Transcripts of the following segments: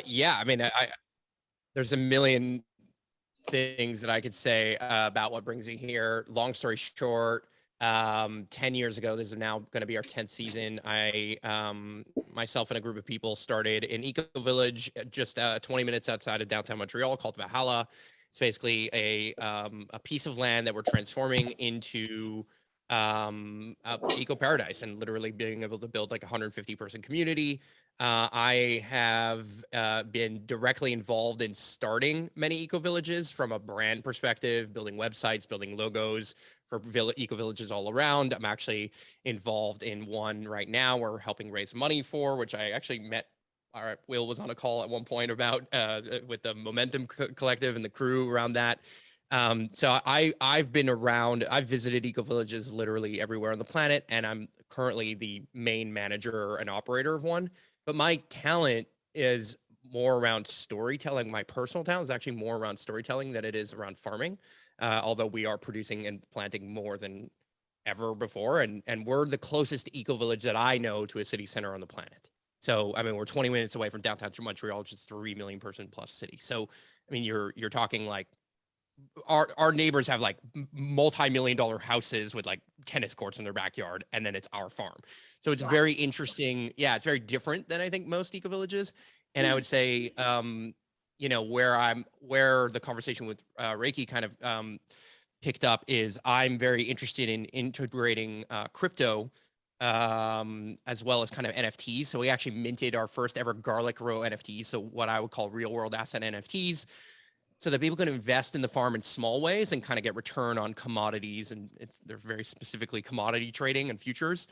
Yeah, I mean, there's a million things that I could say about what brings me here. Long story short, 10 years ago, this is now going to be our 10th season. I, myself and a group of people started an eco-village just 20 minutes outside of downtown Montreal called Valhalla. It's basically a piece of land that we're transforming into eco paradise and literally being able to build like a 150-person community. I have been directly involved in starting many eco-villages from a brand perspective, building websites, building logos for eco-villages all around. I'm actually involved in one right now we're helping raise money for, which I actually met. Will was on a call at one point about with the Momentum Collective and the crew around that. So I've been around, I've visited eco-villages literally everywhere on the planet, and I'm currently the main manager and operator of one. But my talent is more around storytelling. My personal talent is actually more around storytelling than it is around farming. Although we are producing and planting more than ever before. And we're the closest eco-village that I know to a city center on the planet. So, I mean, we're 20 minutes away from downtown Montreal, which is 3 million person plus city. So, I mean, you're talking like our neighbors have like multi-million-dollar houses with like tennis courts in their backyard, and then it's our farm. So it's very interesting. Yeah, it's very different than I think most eco-villages. And I would say, you know, where the conversation with Rieki kind of picked up is I'm very interested in integrating crypto as well as kind of NFTs. So we actually minted our first ever garlic row NFTs. So what I would call real world asset NFTs, so that people can invest in the farm in small ways and kind of get return on commodities. And they're very specifically commodity trading and futures,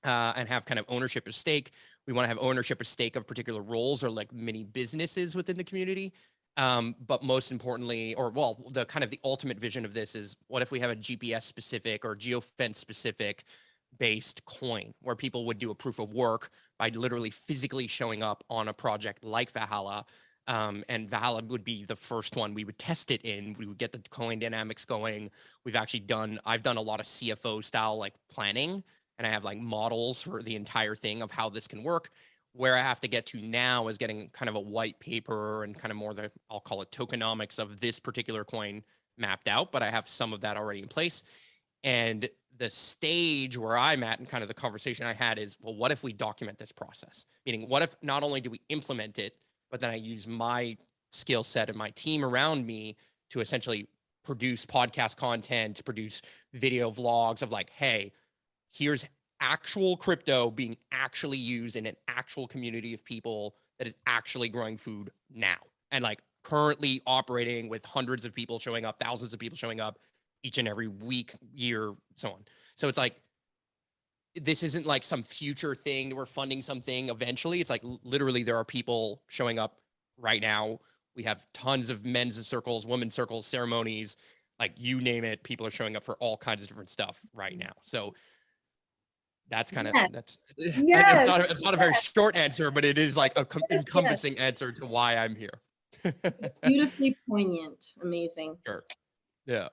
and have kind of ownership of stake. We want to have ownership of stake of particular roles or like mini businesses within the community. But most importantly, or well, the kind of the ultimate vision of this is, what if we have a GPS specific or geofence specific based coin where people would do a proof of work by literally physically showing up on a project like Valhalla. And Valhalla would be the first one we would test it in. We would get the coin dynamics going. I've done a lot of CFO style like planning, and I have like models for the entire thing of how this can work. Where I have to get to now is getting kind of a white paper and kind of more I'll call it tokenomics of this particular coin mapped out, but I have some of that already in place. And the stage where I'm at and kind of the conversation I had is, well, what if we document this process? Meaning, what if not only do we implement it, but then I use my skill set and my team around me to essentially produce podcast content, produce video vlogs of like, hey, here's actual crypto being actually used in an actual community of people that is actually growing food now. And like currently operating with hundreds of people showing up, thousands of people showing up each and every week, year, so on. So it's like, this isn't like some future thing we're funding something eventually. It's like literally there are people showing up right now. We have tons of men's circles, women's circles, ceremonies, like you name it. People are showing up for all kinds of different stuff right now. So that's kind of, that's, it's not a very short answer, but it is like a encompassing answer to why I'm here. Beautifully poignant. Amazing. Sure. Yeah.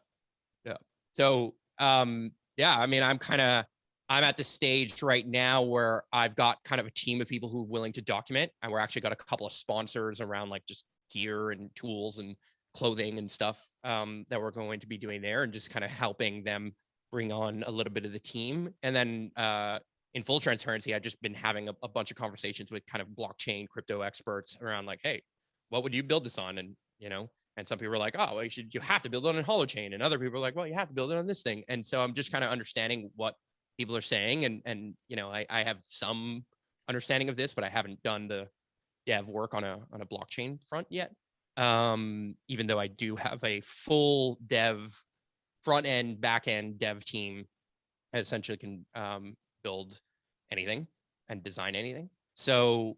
Yeah. So, yeah, I mean, I'm at the stage right now where I've got kind of a team of people who are willing to document, and we're actually got a couple of sponsors around like just gear and tools and clothing and stuff that we're going to be doing there, and just kind of helping them bring on a little bit of the team. And then in full transparency, I've just been having a bunch of conversations with kind of blockchain crypto experts around like, hey, what would you build this on? And, you know, and some people are like, oh, well, you have to build it on holochain. And other people are like, well, you have to build it on this thing. And so I'm just kind of understanding what people are saying. And you know, I have some understanding of this, but I haven't done the dev work on a blockchain front yet. Even though I do have a full dev front end, back end dev team that essentially can build anything and design anything. So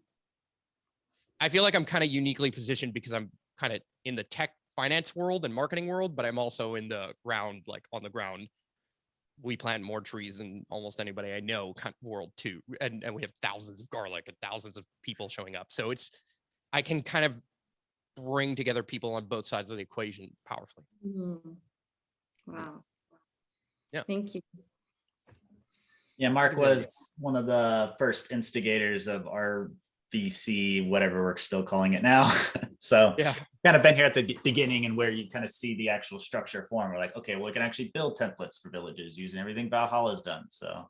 I feel like I'm kind of uniquely positioned because I'm kind of in the tech finance world and marketing world, but I'm also in the ground, like on the ground. We plant more trees than almost anybody I know kind of world too. And we have thousands of garlic and thousands of people showing up. So I can kind of bring together people on both sides of the equation powerfully. Wow. Yeah. Thank you. Yeah, Marc was one of the first instigators of our VC, whatever we're still calling it now. So Yeah. kind of been here at the beginning and where you kind of see the actual structure form. We're like, okay, well, we can actually build templates for villages using everything Valhalla's done. So,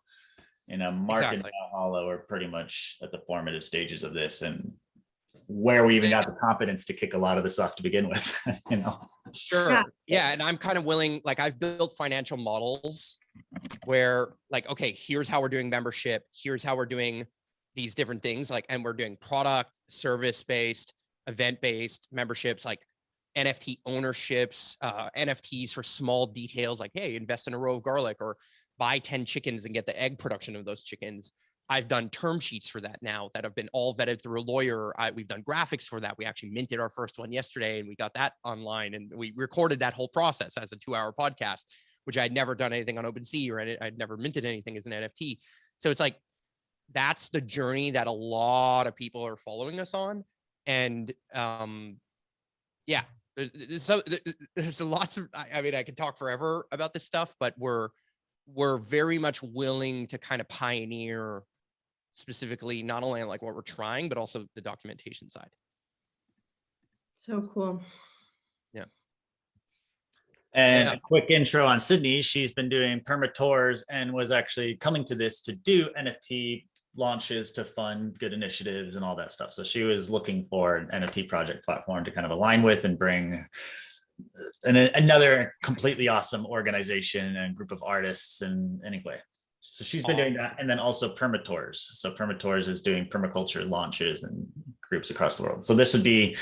Marc and Exactly. Valhalla were pretty much at the formative stages of this, and where we even got the confidence to kick a lot of this off to begin with. Sure. Yeah. And I'm kind of willing, like I've built financial models where like, okay, here's how we're doing membership. Here's how we're doing these different things. Like, and we're doing product, service-based, event-based memberships, like NFT ownerships, NFTs for small details, like, hey, invest in a row of garlic or buy 10 chickens and get the egg production of those chickens. I've done term sheets for that now that have been all vetted through a lawyer. We've done graphics for that. We actually minted our first one yesterday and we got that online and we recorded that whole process as a 2-hour podcast, which I'd never done anything on OpenSea or I'd never minted anything as an NFT. So it's like, that's the journey that a lot of people are following us on. And yeah, there's lots of, I mean, I could talk forever about this stuff, but we're very much willing to kind of pioneer specifically, not only like what we're trying, but also the documentation side. So cool. Yeah. And a quick intro on Sydney. She's been doing perma tours and was actually coming to this to do NFT launches to fund good initiatives and all that stuff. So she was looking for an NFT project platform to kind of align with and bring another completely awesome organization and group of artists. And anyway, so she's been doing that. And then also permatours. So permatours is doing permaculture launches and groups across the world. So this would be,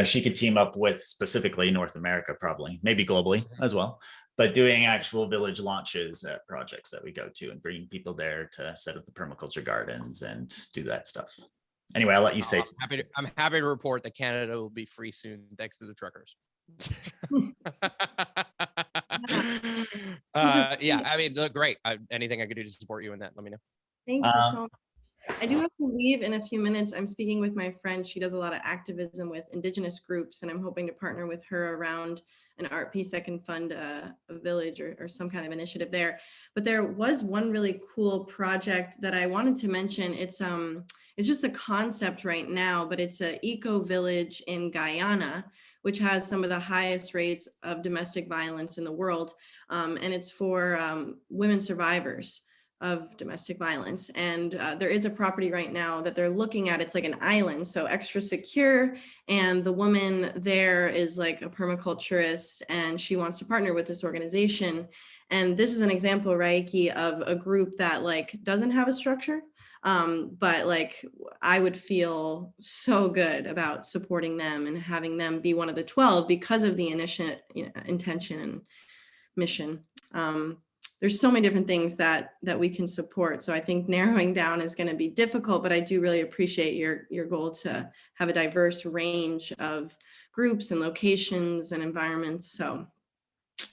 she could team up with specifically North America, probably, maybe globally as well, but doing actual village launches at projects that we go to and bringing people there to set up the permaculture gardens and do that stuff. Anyway, I'll let you say. I'm happy to report that Canada will be free soon, thanks to the truckers. Yeah, I mean, look, great. Anything I could do to support you in that, let me know. Thank you so much. I do have to leave in a few minutes. I'm speaking with my friend. She does a lot of activism with Indigenous groups, and I'm hoping to partner with her around an art piece that can fund a village or some kind of initiative there. But there was one really cool project that I wanted to mention. It's just a concept right now, but it's an eco-village in Guyana, which has some of the highest rates of domestic violence in the world. And it's for women survivors of domestic violence. And there is a property right now that they're looking at. It's like an island, so extra secure. And the woman there is like a permaculturist and she wants to partner with this organization. And this is an example, Rieki, of a group that like doesn't have a structure, but like I would feel so good about supporting them and having them be one of the 12 because of the initial intention and mission. There's so many different things that we can support. So I think narrowing down is going to be difficult, but I do really appreciate your goal to have a diverse range of groups and locations and environments. So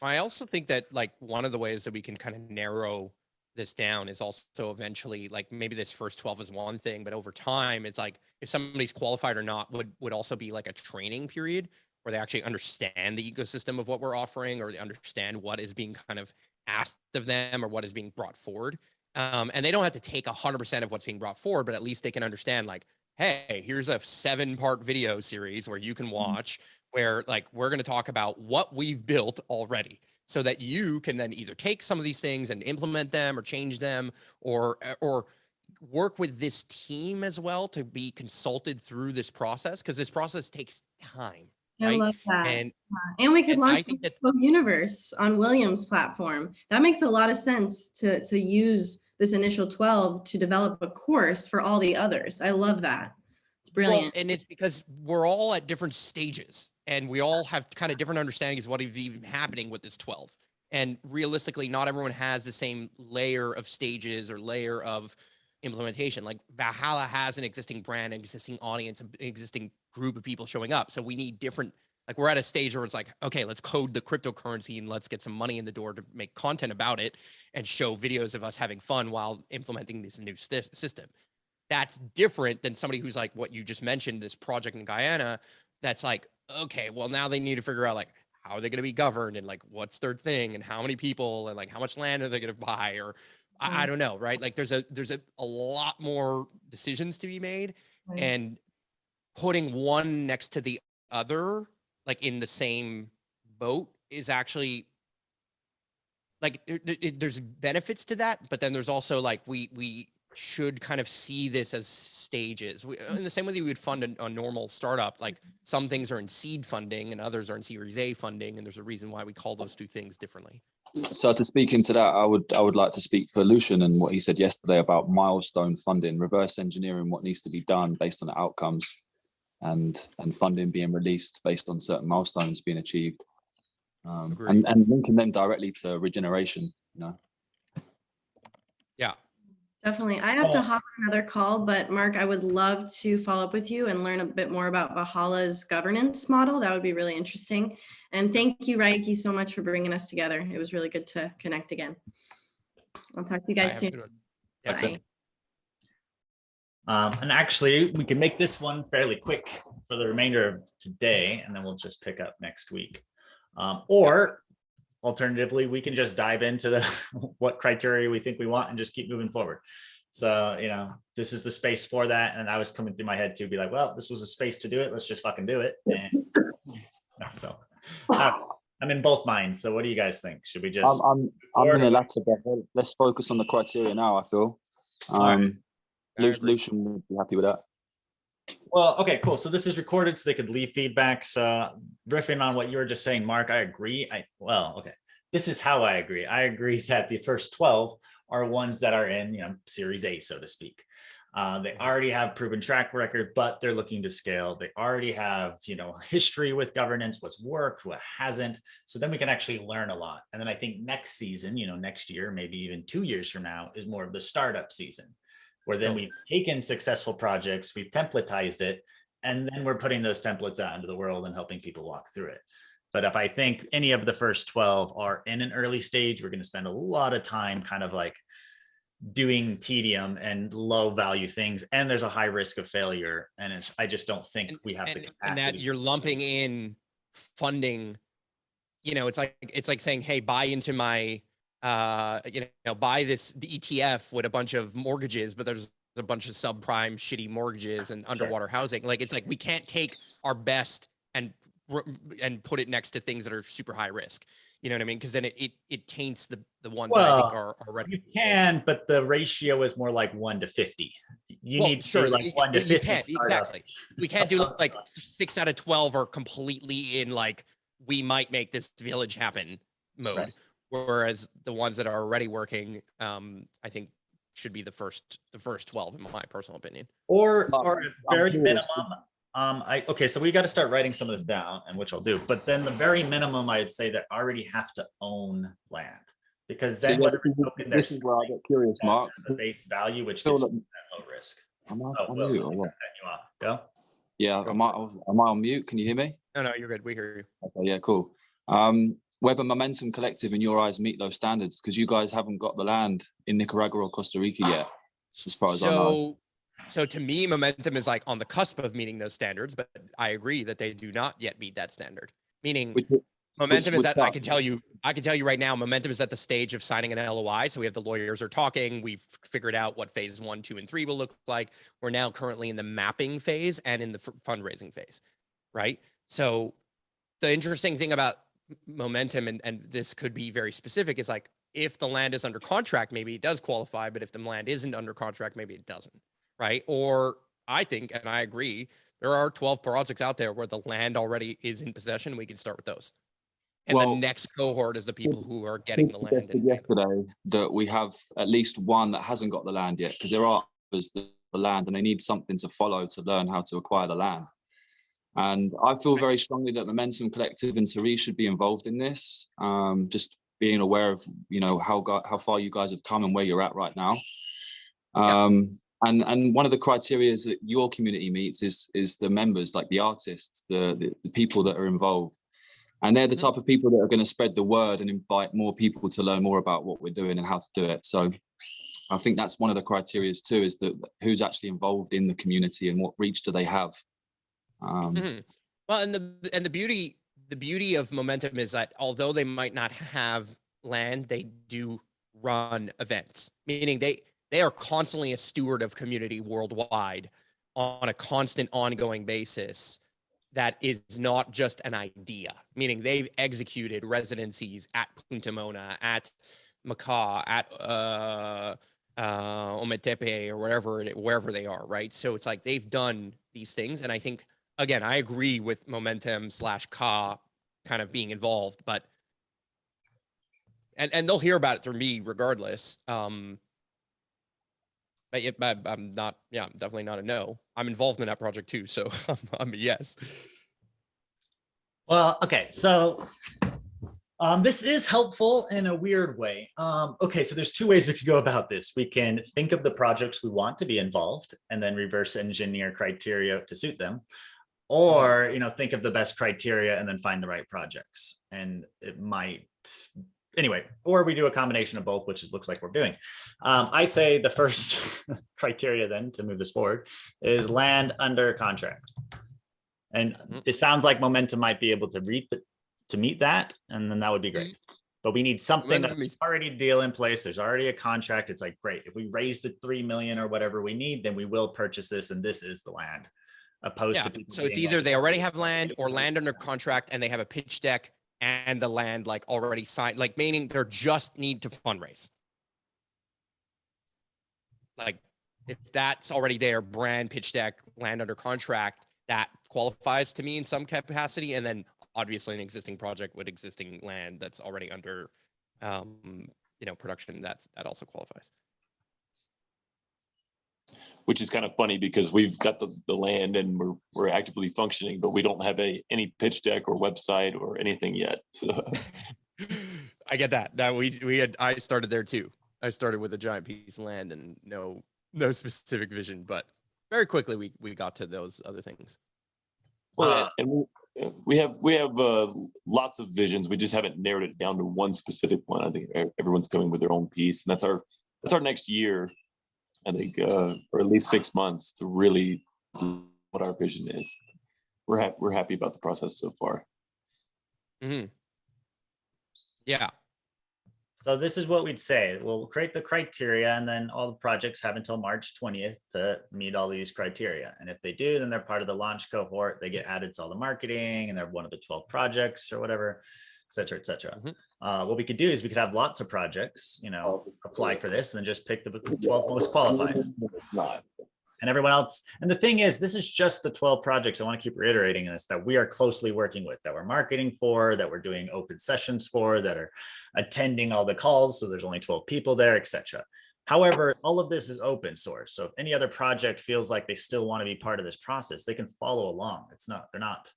I also think that like one of the ways that we can kind of narrow this down is also eventually like maybe this first 12 is one thing, but over time it's like if somebody's qualified or not would also be like a training period where they actually understand the ecosystem of what we're offering or they understand what is being kind of asked of them or what is being brought forward. And they don't have to take 100% of what's being brought forward, but at least they can understand like, hey, here's a 7-part video series where you can watch where like, we're going to talk about what we've built already so that you can then either take some of these things and implement them or change them or work with this team as well to be consulted through this process. Cause this process takes time. Right? I love that. And we could launch the universe on William's platform. That makes a lot of sense to use this initial 12 to develop a course for all the others. I love that. It's brilliant. Well, and it's because we're all at different stages and we all have kind of different understandings of what is even happening with this 12. And realistically, not everyone has the same layer of stages or layer of implementation. Like Valhalla has an existing brand, an existing audience, an existing group of people showing up. So we need different, like we're at a stage where it's like, okay, let's code the cryptocurrency and let's get some money in the door to make content about it and show videos of us having fun while implementing this new system. That's different than somebody who's like what you just mentioned, this project in Guyana, that's like, okay, well now they need to figure out like, how are they going to be governed and like, what's their thing and how many people and like, how much land are they going to buy or I don't know, right? Like there's a lot more decisions to be made. Right. and putting one next to the other, like in the same boat, is actually like there's benefits to that, but then there's also like we should kind of see this as stages. In the same way that we would fund a normal startup, like some things are in seed funding and others are in Series A funding, and there's a reason why we call those two things differently. So to speak into that, I would like to speak for Lucian and what he said yesterday about milestone funding, reverse engineering what needs to be done based on the outcomes, and funding being released based on certain milestones being achieved, and linking them directly to regeneration. Yeah. Definitely. I have to hop on another call, but Marc, I would love to follow up with you and learn a bit more about Valhalla's governance model. That would be really interesting. And thank you, Rieki, so much for bringing us together. It was really good to connect again. I'll talk to you guys soon. Bye. And actually, we can make this one fairly quick for the remainder of today, and then we'll just pick up next week. Or alternatively, we can just dive into the what criteria we think we want and just keep moving forward. So, this is the space for that. And I was coming through my head to be like, well, this was a space to do it. Let's just fucking do it. And so I'm in both minds. So what do you guys think? Should we just? I'm in the latter, but let's focus on the criteria now, I feel. Lucian would be happy with that. Well, okay, cool. So this is recorded so they could leave feedback. So riffing on what you were just saying, Marc, I agree. Okay. This is how I agree. I agree that the first 12 are ones that are in, Series A, so to speak. They already have proven track record, but they're looking to scale. They already have, history with governance, what's worked, what hasn't. So then we can actually learn a lot. And then I think next season, next year, maybe even 2 years from now, is more of the startup season, where then we've taken successful projects, we've templatized it, and then we're putting those templates out into the world and helping people walk through it. But if I think any of the first 12 are in an early stage, we're going to spend a lot of time kind of like doing tedium and low value things. And there's a high risk of failure. And I just don't think we have the capacity. And that you're lumping in funding, it's like saying, hey, buy into my, buy the ETF with a bunch of mortgages, but there's a bunch of subprime shitty mortgages and underwater housing. Like, it's like, we can't take our best and put it next to things that are super high risk. You know what I mean? Because then it taints the ones that I think are ready. You can, but the ratio is more like 1 to 50. You need to do like 1 to 50. You can't, exactly. We can't do like 6 out of 12 are completely in like, we might make this village happen mode. Right. Whereas the ones that are already working, I think should be the first 12 in my personal opinion. Or at very minimum. So we got to start writing some of this down, and which I'll do. But then the very minimum, I'd say that already have to own land, because then this is where I get curious, Marc. The base value, which is low risk. Am I on mute or what? Go. Yeah, am I on mute? Can you hear me? No, you're good. We hear you. Okay, yeah, cool. Whether Momentum Collective in your eyes meet those standards, because you guys haven't got the land in Nicaragua or Costa Rica yet, as far as I know. So to me, Momentum is like on the cusp of meeting those standards, but I agree that they do not yet meet that standard. Meaning Momentum is at, I can tell you right now, Momentum is at the stage of signing an LOI. So we have the lawyers are talking. We've figured out what phase 1, 2, and 3 will look like. We're now currently in the mapping phase and in the fundraising phase, right? So the interesting thing about Momentum, and this could be very specific, is like, if the land is under contract, maybe it does qualify, but if the land isn't under contract, maybe it doesn't. Right. Or I think, and I agree, there are 12 projects out there where the land already is in possession. We can start with those. And the next cohort is the people who are getting the land. Suggested yesterday that we have at least one that hasn't got the land yet, because there are others that the land and they need something to follow to learn how to acquire the land. And I feel very strongly that Momentum Collective and Therese should be involved in this. Just being aware of, how far you guys have come and where you're at right now. And one of the criteria that your community meets is the members, like the artists, the people that are involved. And they're the type of people that are going to spread the word and invite more people to learn more about what we're doing and how to do it. So I think that's one of the criteria too, is that who's actually involved in the community and what reach do they have. Well, and the beauty of Momentum is that although they might not have land, they do run events, meaning they are constantly a steward of community worldwide on a constant ongoing basis that is not just an idea, meaning they've executed residencies at Punta Mona, at Macau, at Ometepe, or wherever they are, right? So it's like they've done these things. And I think, again, I agree with Momentum / Ka kind of being involved, but and they'll hear about it through me regardless. But I'm not, yeah, I'm definitely not a no. I'm involved in that project too, so I'm a yes. Well, okay, so this is helpful in a weird way. Okay, so there's two ways we could go about this. We can think of the projects we want to be involved and then reverse engineer criteria to suit them. Or, think of the best criteria and then find the right projects. And it might, anyway, or we do a combination of both, which it looks like we're doing. I say the first criteria then to move this forward is land under contract. And it sounds like Momentum might be able to meet that, and then that would be great. But we need something that's already a deal in place. There's already a contract. It's like, great, if we raise the 3 million or whatever we need, then we will purchase this, and this is the land. Opposed to people. So it's either they already have land or land under contract and they have a pitch deck and the land like already signed, like meaning they just need to fundraise. Like if that's already there, brand, pitch deck, land under contract, that qualifies to me in some capacity. And then obviously an existing project with existing land that's already under, production, that also qualifies. Which is kind of funny because we've got the land and we're actively functioning, but we don't have any pitch deck or website or anything yet. I get that. I started there too. I started with a giant piece of land and no specific vision, but very quickly we got to those other things. Well, and we have lots of visions. We just haven't narrowed it down to one specific one. I think everyone's coming with their own piece, and that's our next year. I think, or at least 6 months to really what our vision is. We're happy about the process so far. Mm-hmm. Yeah. So this is what we'd say. We'll create the criteria, and then all the projects have until March 20th to meet all these criteria. And if they do, then they're part of the launch cohort. They get added to all the marketing, and they're one of the 12 projects or whatever, et cetera, et cetera. Mm-hmm. What we could do is we could have lots of projects, apply for this, and then just pick the 12 most qualified. And everyone else. And the thing is, this is just the 12 projects. I want to keep reiterating this, that we are closely working with, that we're marketing for, that we're doing open sessions for, that are attending all the calls. So there's only 12 people there, etc. However, all of this is open source. So if any other project feels like they still want to be part of this process, they can follow along. They're not,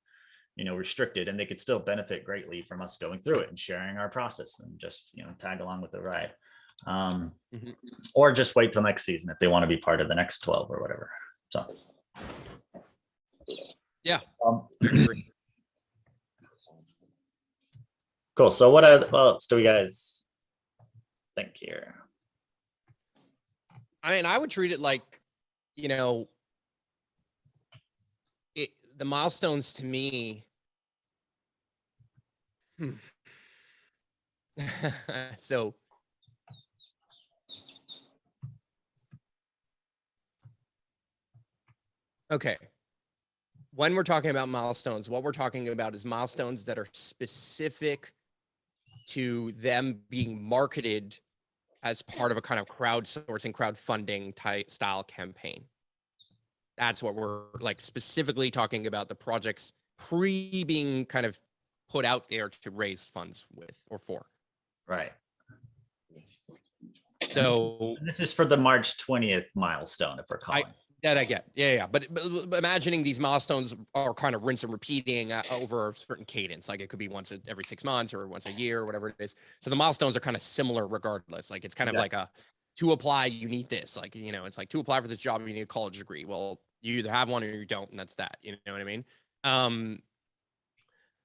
restricted, and they could still benefit greatly from us going through it and sharing our process and just, tag along with the ride. Or just wait till next season if they want to be part of the next 12 or whatever. So yeah. Cool. So what else do we guys think here? I mean, I would treat it like, the milestones to me. So okay. When we're talking about milestones, what we're talking about is milestones that are specific to them being marketed as part of a kind of crowdsourcing, crowdfunding type style campaign. That's what we're like specifically talking about, the projects being kind of put out there to raise funds with or for. Right. So this is for the March 20th milestone, if we're calling. That I get. Yeah. But imagining these milestones are kind of rinse and repeating over a certain cadence. Like it could be once every 6 months or once a year or whatever it is. So the milestones are kind of similar regardless. Like it's kind of like to apply, you need this. Like, it's like to apply for this job, you need a college degree. Well, you either have one or you don't, and that's that. You know what I mean?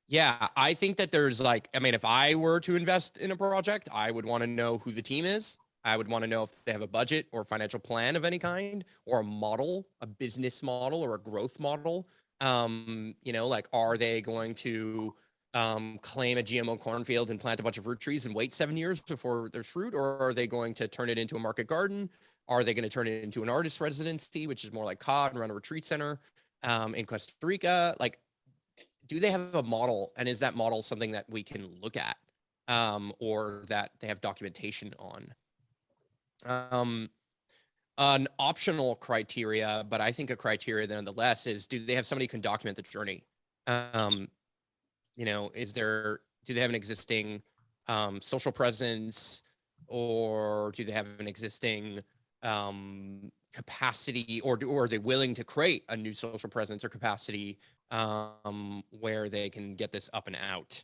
Yeah, I think that there's if I were to invest in a project, I would want to know who the team is. I would want to know if they have a budget or financial plan of any kind, or a model, a business model or a growth model. Are they going to claim a GMO cornfield and plant a bunch of fruit trees and wait 7 years before there's fruit? Or are they going to turn it into a market garden? Are they going to turn it into an artist residency, which is more like COD and run a retreat center in Costa Rica? Like, do they have a model, and is that model something that we can look at, or that they have documentation on? An optional criteria, but I think a criteria nonetheless is, do they have somebody who can document the journey? You know, do they have an existing social presence, or do they have an existing capacity, or are they willing to create a new social presence or capacity where they can get this up and out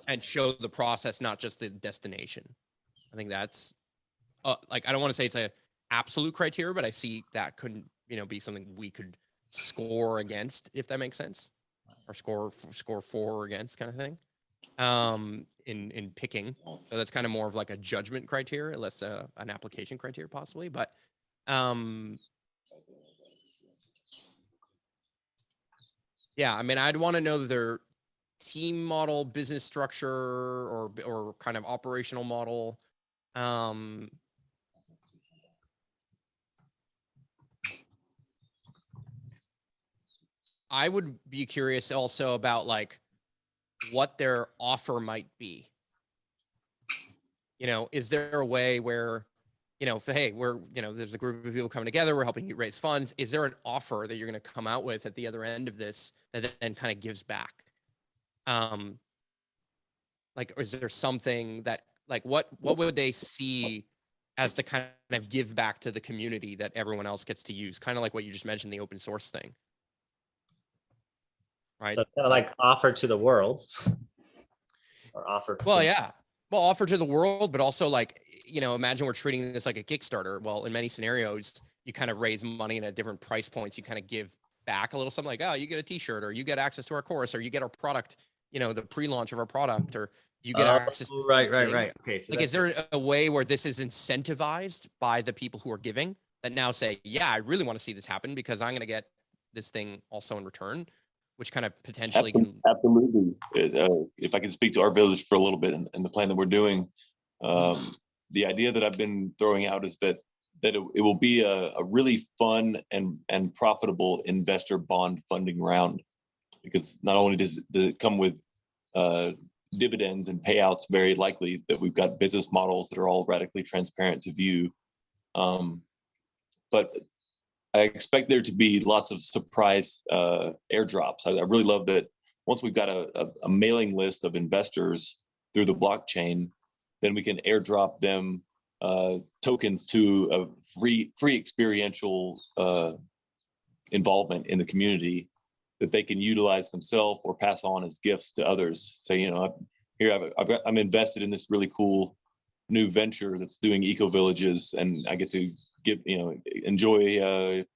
and show the process, not just the destination? I think that's like, I don't want to say it's a absolute criteria, but I see that could, you know, be something we could score against, if that makes sense, or score for or against kind of thing in picking. So that's kind of more of like a judgment criteria, less an application criteria possibly. But yeah, I mean, I'd want to know their team model, business structure, or kind of operational model. I would be curious also about like what their offer might be. You know, is there a way where, you know, hey, there's a group of people coming together, we're helping you raise funds. Is there an offer that you're going to come out with at the other end of this that then kind of gives back? Like, or is there something that, like, what would they see as the kind of give back to the community that everyone else gets to use? Kind of like what you just mentioned, the open source thing. Right. So kind of like offer to the world, or offer. Well, yeah. Well, offer to the world, but also like, you know, imagine we're treating this like a Kickstarter. Well, in many scenarios, you kind of raise money at different price points. You kind of give back a little something like, oh, you get a t-shirt, or you get access to our course, or you get our product, you know, the pre-launch of our product, or you get access to right. Okay. So like, is there a way where this is incentivized by the people who are giving, that now say, yeah, I really want to see this happen because I'm going to get this thing also in return, which kind of potentially can. Absolutely. If I can speak to our village for a little bit and the plan that we're doing, the idea that I've been throwing out is that it will be a really fun and profitable investor bond funding round, because not only does it come with dividends and payouts, very likely, that we've got business models that are all radically transparent to view, but I expect there to be lots of surprise airdrops. I really love that once we've got a mailing list of investors through the blockchain, then we can airdrop them tokens to a free experiential involvement in the community that they can utilize themselves or pass on as gifts to others. Say, you know, I'm invested in this really cool new venture that's doing ecovillages, and I get to enjoy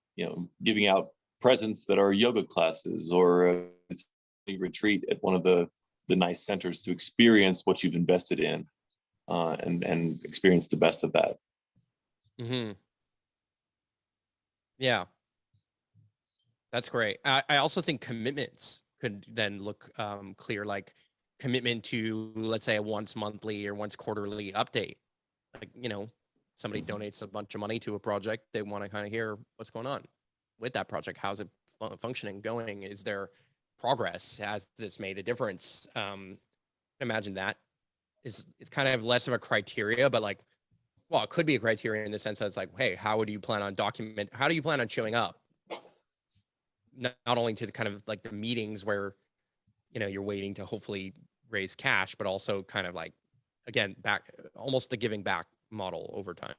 giving out presents that are yoga classes, or a retreat at one of the nice centers to experience what you've invested in, and experience the best of that. Mm-hmm. Yeah, that's great. I also think commitments could then look clear, like commitment to, let's say, a once monthly or once quarterly update. Like, you know, somebody donates a bunch of money to a project, they want to kind of hear what's going on with that project. How's it functioning, going? Is there progress? Has this made a difference? Imagine that it's kind of less of a criteria, but like, well, it could be a criteria in the sense that it's like, hey, how do you plan on showing up? Not only to the kind of like the meetings where, you know, you're waiting to hopefully raise cash, but also kind of like, again, back, almost a giving back model over time.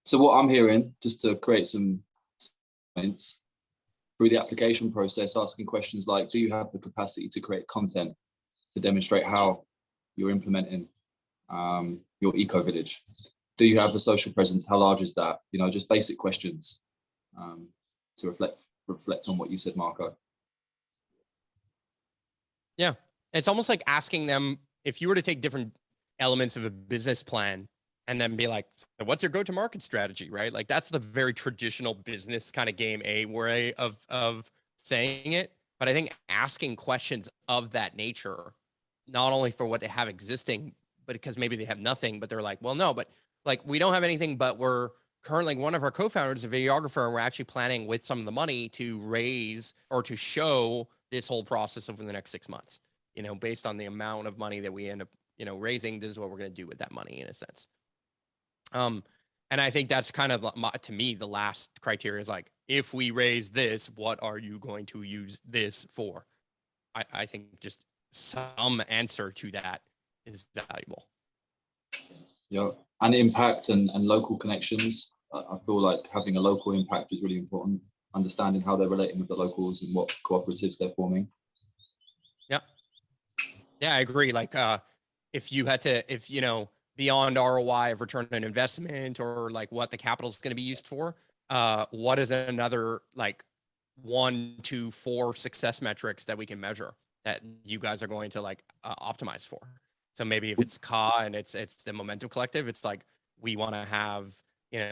So what I'm hearing, just to create some points through the application process, asking questions like, do you have the capacity to create content to demonstrate how you're implementing your eco-village? Do you have the social presence? How large is that? You know, just basic questions to reflect on what you said, Marco. Yeah, it's almost like asking them, if you were to take different elements of a business plan and then be like, what's your go-to-market strategy, right? Like, that's the very traditional business kind of game way of saying it. But I think asking questions of that nature not only for what they have existing, but because maybe they have nothing, but they're like, well, no, but like we don't have anything, but we're currently, one of our co-founders, a videographer, and we're actually planning with some of the money to raise or to show this whole process over the next 6 months, based on the amount of money that we end up, raising. This is what we're going to do with that money in a sense. And I think that's kind of, to me, the last criteria is like, if we raise this, what are you going to use this for? I think just some answer to that is valuable. Yeah, and impact and local connections. I feel like having a local impact is really important. Understanding how they're relating with the locals and what cooperatives they're forming. Yeah, I agree. Like, if you had to, beyond ROI of return on investment or like what the capital is going to be used for, what is another like 1 to 4 success metrics that we can measure that you guys are going to like optimize for? So maybe if it's CA and it's the Momentum Collective, it's like we want to have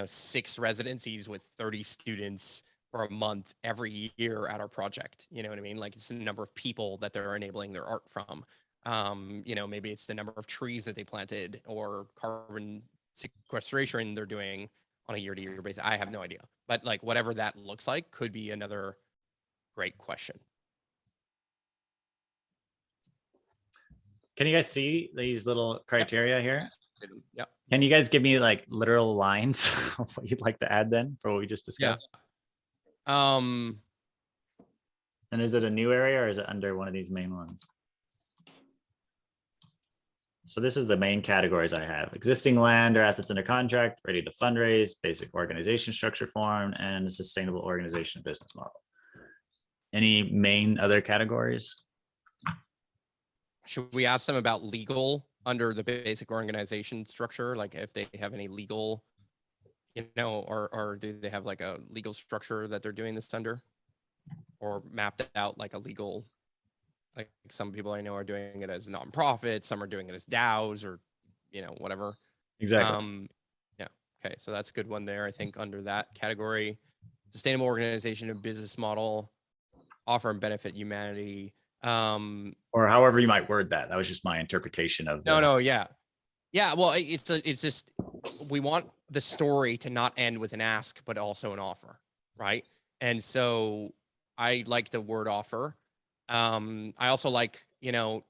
6 residencies with 30 students for a month every year at our project. You know what I mean? Like it's the number of people that they're enabling their art from. Maybe it's the number of trees that they planted or carbon sequestration they're doing on a year-to-year basis. I have no idea, but like whatever that looks like could be another great question. Can you guys see these little criteria here? Yep. Can you guys give me like literal lines of what you'd like to add then for what we just discussed? Yeah. And is it a new area or is it under one of these main ones? So this is the main categories I have: existing land or assets under contract, ready to fundraise, basic organization structure form, and a sustainable organization business model. Any main other categories? Should we ask them about legal under the basic organization structure? Like if they have any legal, or do they have like a legal structure that they're doing this under, or mapped out like a legal, like some people I know are doing it as nonprofits, some are doing it as DAOs or, whatever. Exactly. Yeah. Okay. So that's a good one there. I think under that category, sustainable organization and business model, offer and benefit humanity. Or however you might word that. That was just my interpretation of. No. Yeah. Yeah. Well, it's just, we want the story to not end with an ask, but also an offer. Right. And so I like the word offer. I also like, I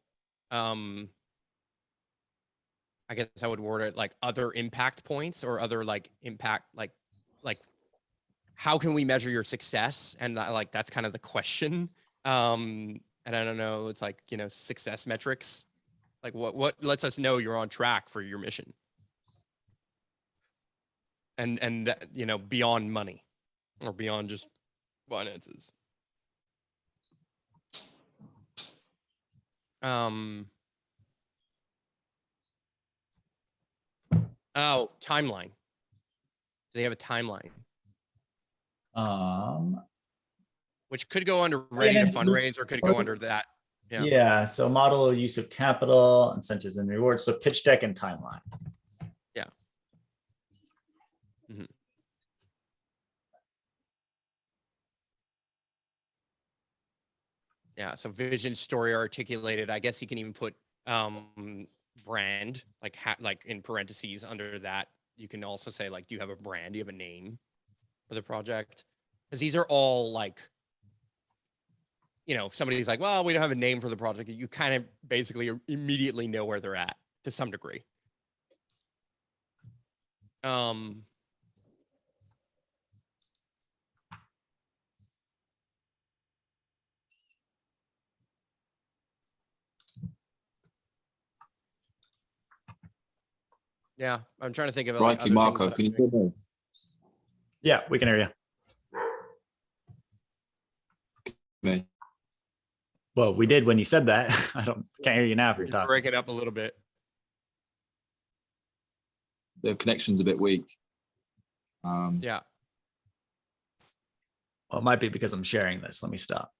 guess I would word it like other impact points or other like impact, like how can we measure your success? And like, that's kind of the question. And I don't know, it's like, success metrics, like what lets us know you're on track for your mission. And beyond money or beyond just finances. Oh, timeline. Do they have a timeline? Which could go under ready to fundraise or could go under that. Yeah. So model use of capital, incentives and rewards. So pitch deck and timeline. Yeah. Mm-hmm. Yeah. So vision, story articulated. I guess you can even put brand, like in parentheses under that. You can also say like, do you have a brand? Do you have a name for the project? Because these are all like, if somebody's like, well, we don't have a name for the project, you kind of basically immediately know where they're at to some degree. Yeah, I'm trying to think of it. Rieki, Marco, can you hear me? Yeah, we can hear you. Me. Well, we did when you said that. Can't hear you now if you're talking. Break it up a little bit. The connection's a bit weak. Yeah. Well, it might be because I'm sharing this. Let me stop.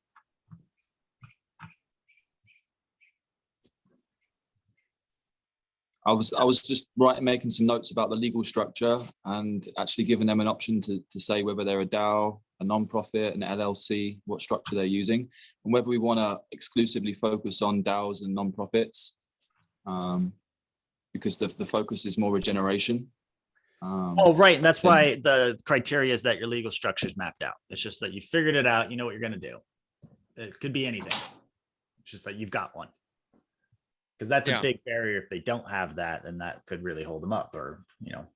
I was just making some notes about the legal structure and actually giving them an option to say whether they're a DAO, a non-profit, an LLC, what structure they're using, and whether we want to exclusively focus on DAOs and non-profits, because the focus is more regeneration. Oh, right. And that's why the criteria is that your legal structure is mapped out. It's just that you figured it out. You know what you're going to do. It could be anything. It's just that you've got one. Because that's a big barrier. If they don't have that, then that could really hold them up, or, you know.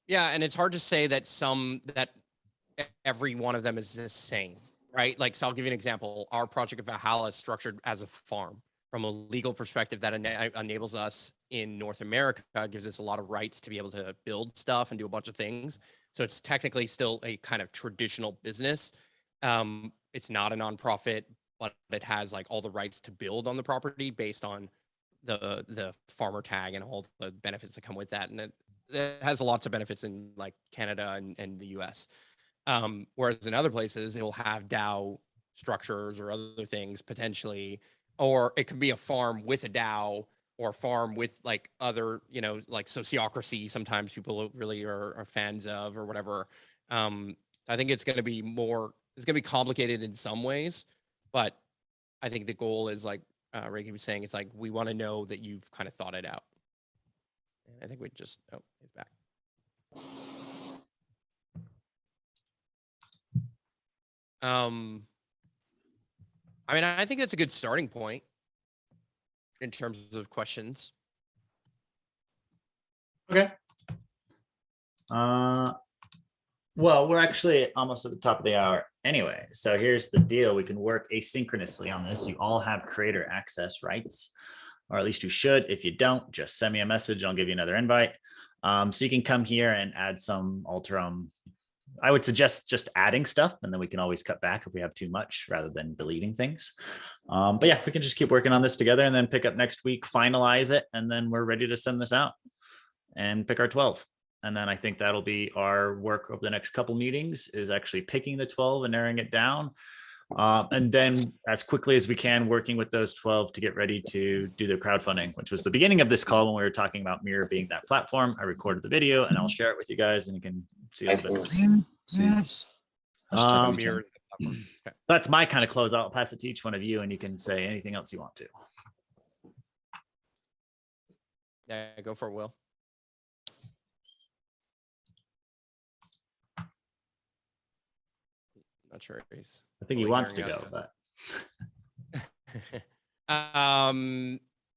Yeah. And it's hard to say that every one of them is the same, right? Like, so I'll give you an example. Our project of Valhalla is structured as a farm. From a legal perspective, that enables us in North America, gives us a lot of rights to be able to build stuff and do a bunch of things. So it's technically still a kind of traditional business. It's not a nonprofit, but it has like all the rights to build on the property based on the farmer tag and all the benefits that come with that. And it has lots of benefits in like Canada and the US. Whereas in other places, it will have DAO structures or other things potentially. Or it could be a farm with a DAO, or a farm with like other, you know, like sociocracy. Sometimes people really are fans of, or whatever. I think it's going to be complicated in some ways, but I think the goal is like Rieki was saying, it's like, we want to know that you've kind of thought it out. And I think we just, oh, he's back. I mean, I think that's a good starting point in terms of questions. Okay. Well, we're actually almost at the top of the hour anyway. So here's the deal. We can work asynchronously on this. You all have creator access rights, or at least you should. If you don't, just send me a message. I'll give you another invite. So you can come here and add some, alter them. I would suggest just adding stuff, and then we can always cut back if we have too much, rather than deleting things. But yeah, we can just keep working on this together, and then pick up next week, finalize it, and then we're ready to send this out and pick our 12. And then I think that'll be our work over the next couple meetings, is actually picking the 12 and narrowing it down. And then as quickly as we can, working with those 12 to get ready to do the crowdfunding, which was the beginning of this call when we were talking about Mirror being that platform. I recorded the video and I'll share it with you guys, and you can see a little bit. That's my kind of close. I'll pass it to each one of you, and you can say anything else you want to. Yeah, go for it, Will. Not sure he's. I think he wants to go, but.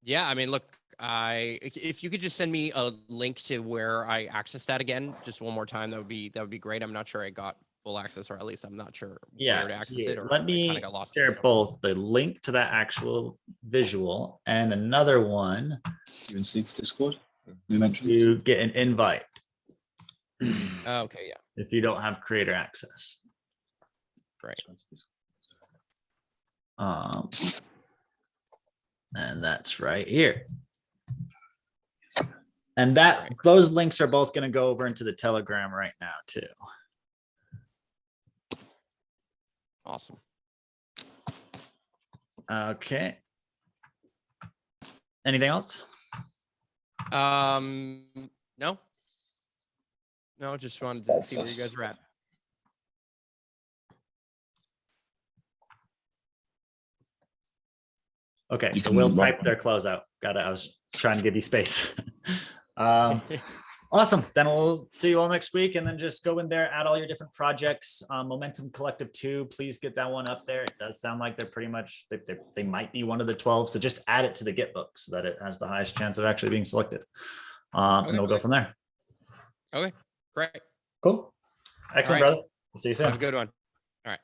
Yeah, I mean, look, if you could just send me a link to where I access that again, just one more time, that would be great. I'm not sure I got full access, or at least I'm not sure where to access it. Or let me share both the link to that actual visual and another one. You can see Discord. We mentioned you get an invite. Okay, yeah. If you don't have creator access. Right. And that's right here. And that those links are both going to go over into the Telegram right now too. Awesome. Okay. Anything else? No. No, just wanted to see where you guys are at. Okay, so we'll type their closeout. Got it. I was trying to give you space. Awesome. Then we'll see you all next week, and then just go in there, add all your different projects. Momentum Collective 2, please get that one up there. It does sound like they're pretty much, they might be one of the 12. So just add it to the Git book so that it has the highest chance of actually being selected. And we'll go from there. Okay, great. Cool. Excellent, brother. See you soon. Have a good one. All right.